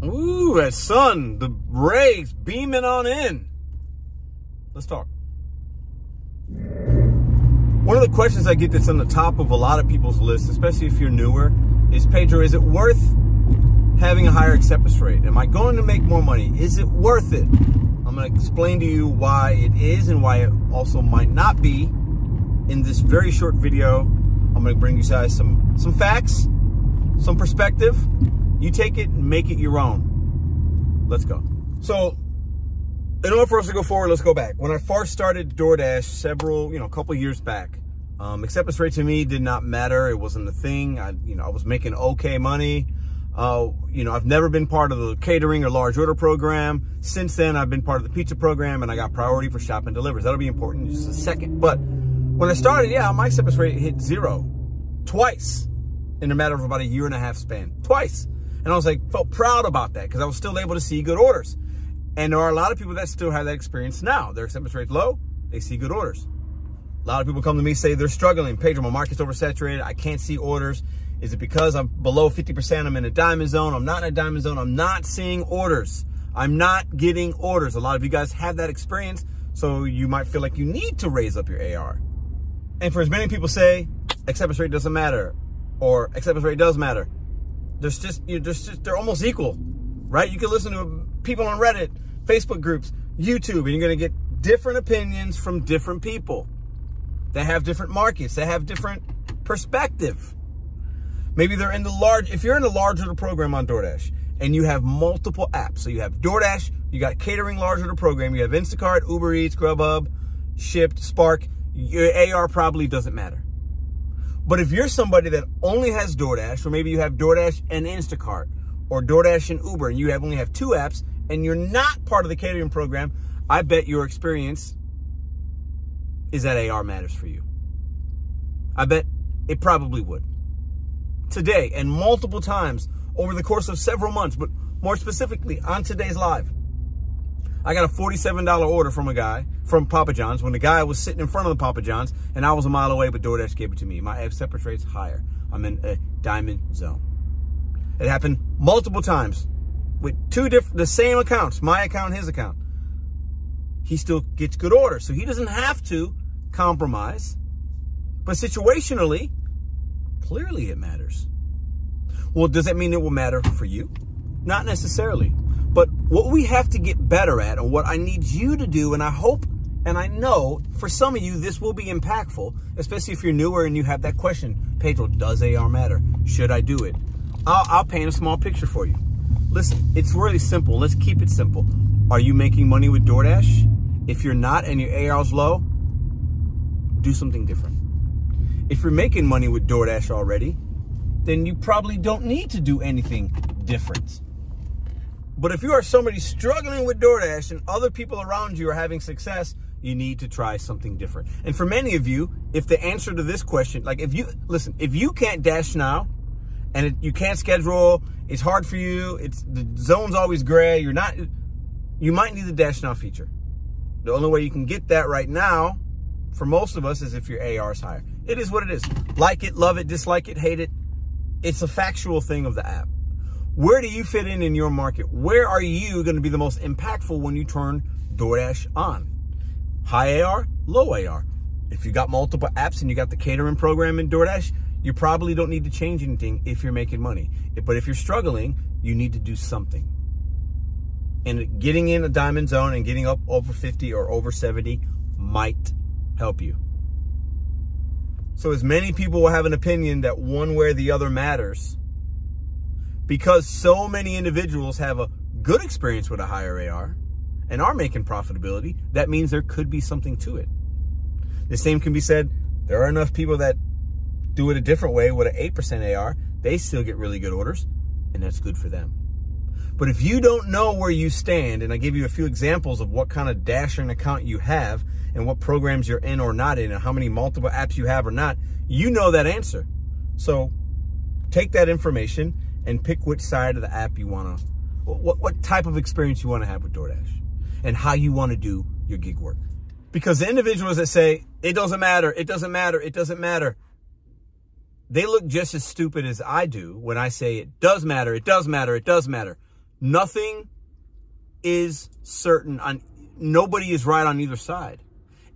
Ooh, that sun, the rays beaming on in. Let's talk. One of the questions I get that's on the top of a lot of people's lists, especially if you're newer, is, Pedro, is it worth having a higher acceptance rate? Am I going to make more money? Is it worth it? I'm going to explain to you why it is and why it also might not be in this very short video. I'm going to bring you guys some facts, some perspective. You take it and make it your own. Let's go. So, in order for us to go forward, let's go back. When I first started DoorDash a couple years back, acceptance rate to me did not matter. It wasn't a thing. I was making okay money. I've never been part of the catering or large order program. Since then, I've been part of the pizza program, and I got priority for shop and delivers. That'll be important in just a second. But when I started, my acceptance rate hit 0 twice in a matter of about a year and a half span. Twice. And I was felt proud about that because I was still able to see good orders. And there are a lot of people that still have that experience now. Their acceptance rate's low, they see good orders. A lot of people come to me, say they're struggling. Pedro, my market's oversaturated. I can't see orders. Is it because I'm below 50%? I'm in a diamond zone. I'm not in a diamond zone. I'm not seeing orders. I'm not getting orders. A lot of you guys have that experience, so you might feel like you need to raise up your AR. And for as many people say, acceptance rate doesn't matter, or acceptance rate does matter, they're almost equal, right? You can listen to people on Reddit, Facebook groups, YouTube, and you're going to get different opinions from different people that have different markets, that have different perspective. Maybe they're in if you're in the large order program on DoorDash and you have multiple apps. So you have DoorDash, you got catering large order program, you have Instacart, Uber Eats, Grubhub, Shipt, Spark, your AR probably doesn't matter. But if you're somebody that only has DoorDash, or maybe you have DoorDash and Instacart, or DoorDash and Uber, and you only have 2 apps, and you're not part of the catering program, I bet your experience is that AR matters for you. I bet it probably would. Today, and multiple times over the course of several months, but more specifically on today's live, I got a $47 order from a guy from Papa John's when the guy was sitting in front of the Papa John's and I was a mile away, but DoorDash gave it to me. My acceptance rate's higher. I'm in a diamond zone. It happened multiple times with the same accounts, my account, his account. He still gets good orders, so he doesn't have to compromise. But situationally, clearly it matters. Well, does that mean it will matter for you? Not necessarily. But what we have to get better at, and what I need you to do, and I hope and I know for some of you this will be impactful, especially if you're newer and you have that question, Pedro, does AR matter? Should I do it? I'll paint a small picture for you. Listen, it's really simple. Let's keep it simple. Are you making money with DoorDash? If you're not and your AR's low, do something different. If you're making money with DoorDash already, then you probably don't need to do anything different. But if you are somebody struggling with DoorDash and other people around you are having success, you need to try something different. And for many of you, if the answer to this question, if you can't dash now and you can't schedule, it's hard for you, the zone's always gray, you might need the dash now feature. The only way you can get that right now for most of us is if your AR is higher. It is what it is. Like it, love it, dislike it, hate it. It's a factual thing of the app. Where do you fit in your market? Where are you going to be the most impactful when you turn DoorDash on? High AR, low AR. If you got multiple apps and you got the catering program in DoorDash, you probably don't need to change anything if you're making money. But if you're struggling, you need to do something. And getting in a diamond zone and getting up over 50 or over 70 might help you. So as many people will have an opinion that one way or the other matters, because so many individuals have a good experience with a higher AR and are making profitability, that means there could be something to it. The same can be said, there are enough people that do it a different way with an 8% AR, they still get really good orders, and that's good for them. But if you don't know where you stand, and I give you a few examples of what kind of Dashing account you have and what programs you're in or not in and how many multiple apps you have or not, you know that answer. So take that information and pick which side of the app you want to, what type of experience you want to have with DoorDash and how you want to do your gig work. Because the individuals that say, it doesn't matter, it doesn't matter, it doesn't matter, they look just as stupid as I do when I say it does matter, it does matter, it does matter. Nothing is certain. Nobody is right on either side.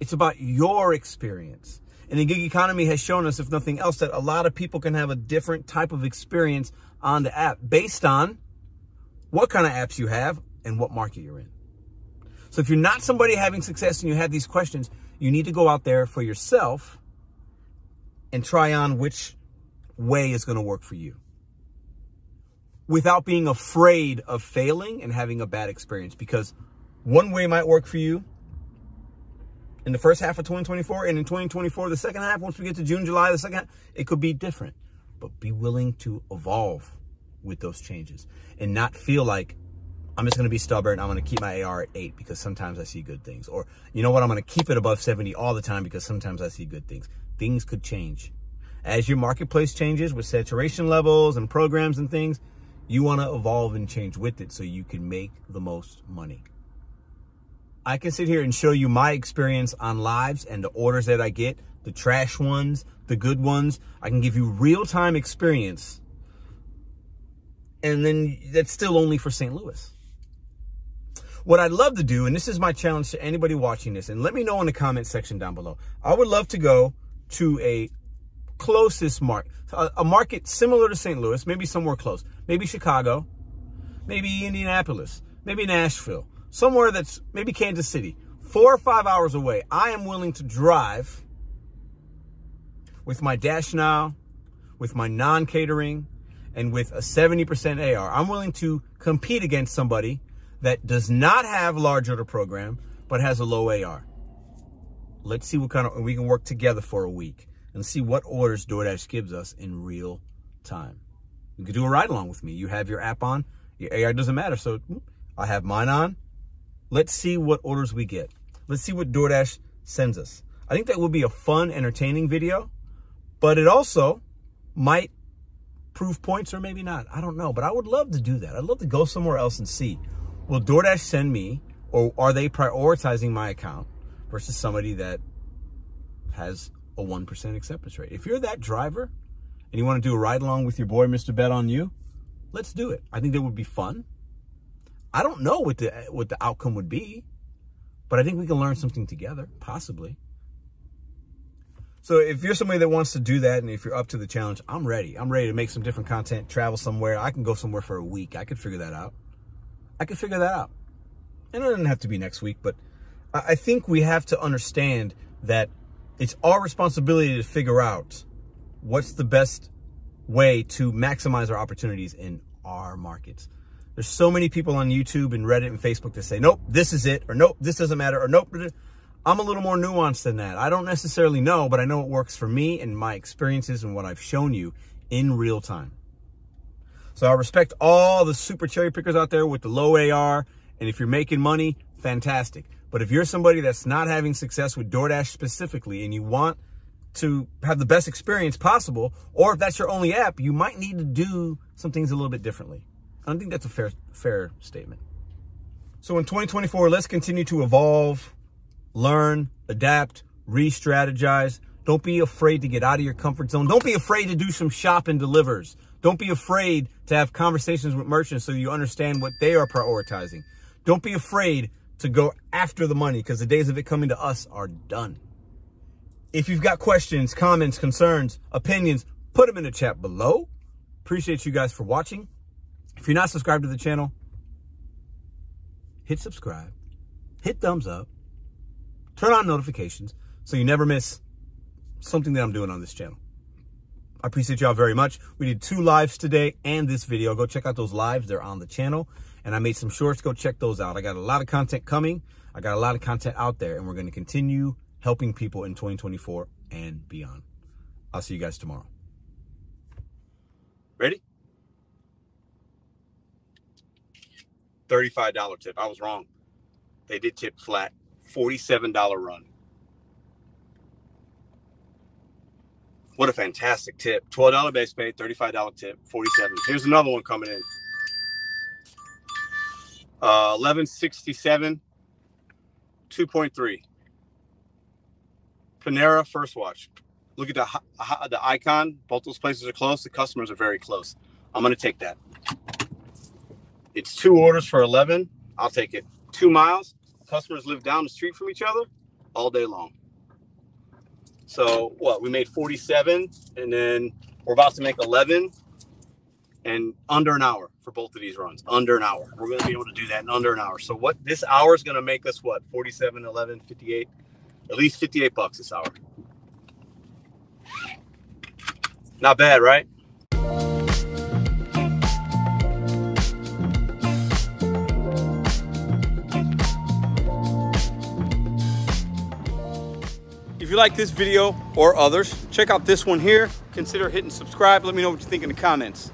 It's about your experience. And the gig economy has shown us, if nothing else, that a lot of people can have a different type of experience on the app based on what kind of apps you have and what market you're in. So if you're not somebody having success and you have these questions, you need to go out there for yourself and try on which way is going to work for you without being afraid of failing and having a bad experience. Because one way might work for you in the first half of 2024, and in 2024, the second half, once we get to June, July, the second half, it could be different. But be willing to evolve with those changes and not feel like I'm just going to be stubborn. I'm going to keep my AR at 8 because sometimes I see good things. Or, you know what, I'm going to keep it above 70 all the time because sometimes I see good things. Things could change. As your marketplace changes with saturation levels and programs and things, you want to evolve and change with it so you can make the most money. I can sit here and show you my experience on lives and the orders that I get, the trash ones, the good ones. I can give you real-time experience. And then that's still only for St. Louis. What I'd love to do, and this is my challenge to anybody watching this, and let me know in the comment section down below. I would love to go to a closest market, a market similar to St. Louis, maybe somewhere close, maybe Chicago, maybe Indianapolis, maybe Nashville, somewhere that's maybe Kansas City, 4 or 5 hours away. I am willing to drive with my Dash Now, with my non-catering, and with a 70% AR. I'm willing to compete against somebody that does not have large order program, but has a low AR. Let's see what kind of, we can work together for a week and see what orders DoorDash gives us in real time. You can do a ride along with me. You have your app on, your AR doesn't matter. So I have mine on. Let's see what orders we get. Let's see what DoorDash sends us. I think that would be a fun, entertaining video, but it also might prove points or maybe not. I don't know, but I would love to do that. I'd love to go somewhere else and see, will DoorDash send me, or are they prioritizing my account versus somebody that has a 1% acceptance rate? If you're that driver and you want to do a ride along with your boy, Mr.BetonYou, let's do it. I think that would be fun. I don't know what the outcome would be, but I think we can learn something together, possibly. So if you're somebody that wants to do that, and if you're up to the challenge, I'm ready. I'm ready to make some different content, travel somewhere. I can go somewhere for a week. I could figure that out. I could figure that out. And it doesn't have to be next week, but I think we have to understand that it's our responsibility to figure out what's the best way to maximize our opportunities in our markets. There's so many people on YouTube and Reddit and Facebook that say, nope, this is it, or nope, this doesn't matter, or nope. I'm a little more nuanced than that. I don't necessarily know, but I know what works for me and my experiences and what I've shown you in real time. So I respect all the super cherry pickers out there with the low AR. And if you're making money, fantastic. But if you're somebody that's not having success with DoorDash specifically and you want to have the best experience possible, or if that's your only app, you might need to do some things a little bit differently. I don't think that's a fair statement. So in 2024, let's continue to evolve, learn, adapt, re-strategize. Don't be afraid to get out of your comfort zone. Don't be afraid to do some shop and delivers. Don't be afraid to have conversations with merchants so you understand what they are prioritizing. Don't be afraid to go after the money, because the days of it coming to us are done. If you've got questions, comments, concerns, opinions, put them in the chat below. Appreciate you guys for watching. If you're not subscribed to the channel, hit subscribe, hit thumbs up, turn on notifications so you never miss something that I'm doing on this channel. I appreciate y'all very much. We did 2 lives today and this video. Go check out those lives. They're on the channel. And I made some shorts. Go check those out. I got a lot of content coming. I got a lot of content out there, and we're going to continue helping people in 2024 and beyond. I'll see you guys tomorrow. Ready? $35 tip. I was wrong. They did tip flat. $47 run. What a fantastic tip. $12 base pay, $35 tip, $47. Here's another one coming in. $11.67, 2.3. Panera First Watch. Look at the icon. Both those places are close. The customers are very close. I'm going to take that. It's 2 orders for 11. I'll take it. 2 miles. Customers live down the street from each other all day long. So what? We made 47, and then we're about to make 11, and under an hour for both of these runs. Under an hour. We're going to be able to do that in under an hour. So what? This hour is going to make us what? 47, 11, 58. At least $58 this hour. Not bad, right? If you like this video or others, check out this one here. Consider hitting subscribe. Let me know what you think in the comments.